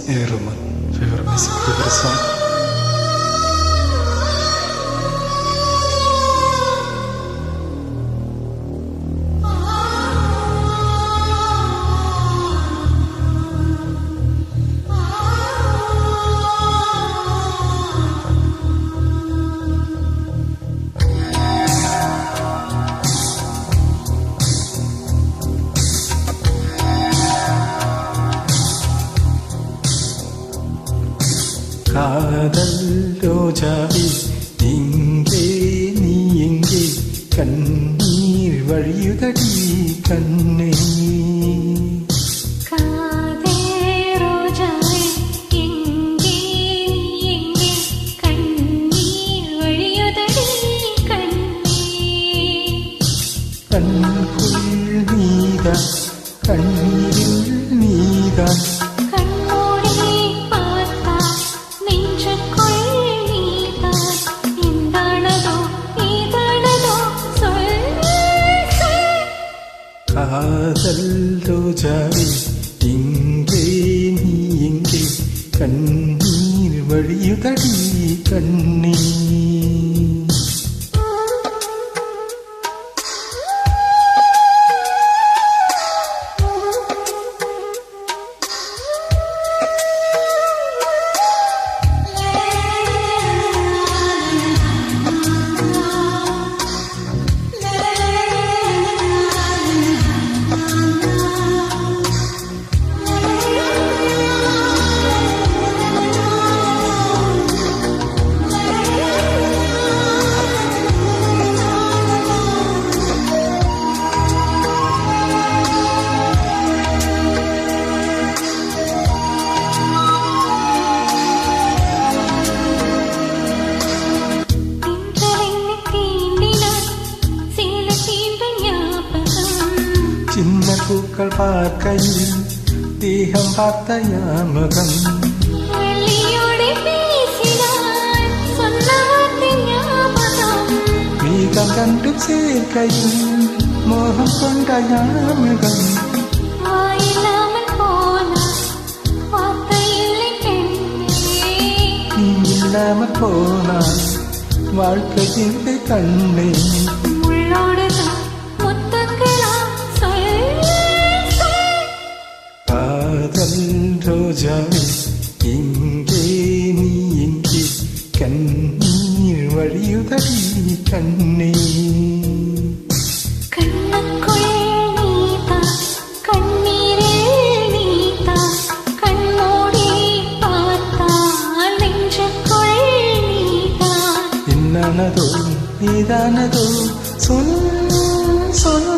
A. Rahman, favorite music, favorite song. காதல் ரோஜாவே இங்கே நீ எங்கே கண்ணீர் வழியுதடி கண்ணே காதல் ரோஜாவே இங்கே நீ எங்கே கண்ணீர் வழியுதடி கண்ணே கண்குள் நீதான் கண்ணீரில் நீதான் காதல் ரோஜாவே இங்கே நீ எங்கே கண்ணீர் வழியுதடி கண்ணே சின்ன பூக்கள் பார்க்கையில் தேகம் பார்த்த ஞாபகம் மேகம் கண்டு சேர்க்கையில் மோகம் கொண்ட ஞாபகம் நீ இல்லாமல் போனால் வாழ்க்கை இல்லை கண்ணே காதல் ரோஜாவே இங்கே நீ எங்கே கண்ணீர் வழியுதடி கண்ணே கண்ணுக்குள் நீதான் கண்ணீரில் நீதான் கண்மூடி பார்த்தால் நெஞ்சுக்குள் நீதான் என்னானதோ நீதானதோ சொல் சொல்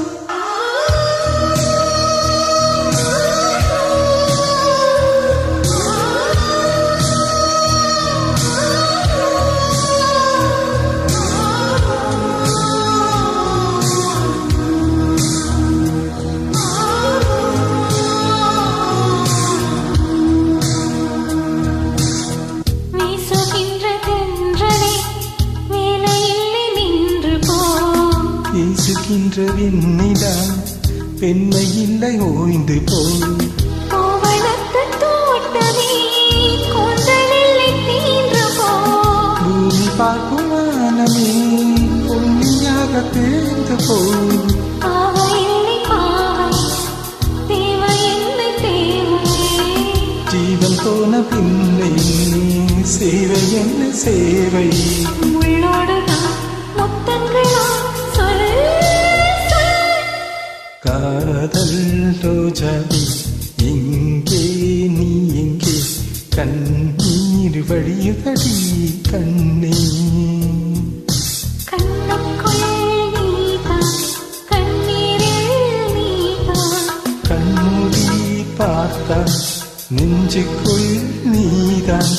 வீசுகின்ற விண்ணிதான் பெண்மை இல்லை ஓய்ந்து போய் பூமி பார்க்கும் வானமே பொன்னியாக தேர்ந்து போய் ஜீவன் போன பின்னை சேவை என்ன சேவை காதல் ரோஜாவே எங்கே நீ எங்கே கண்ணீர் வழியுதடி கண்ணே கண்மூடி பார்த்தா நெஞ்சுக்குள் நீதான்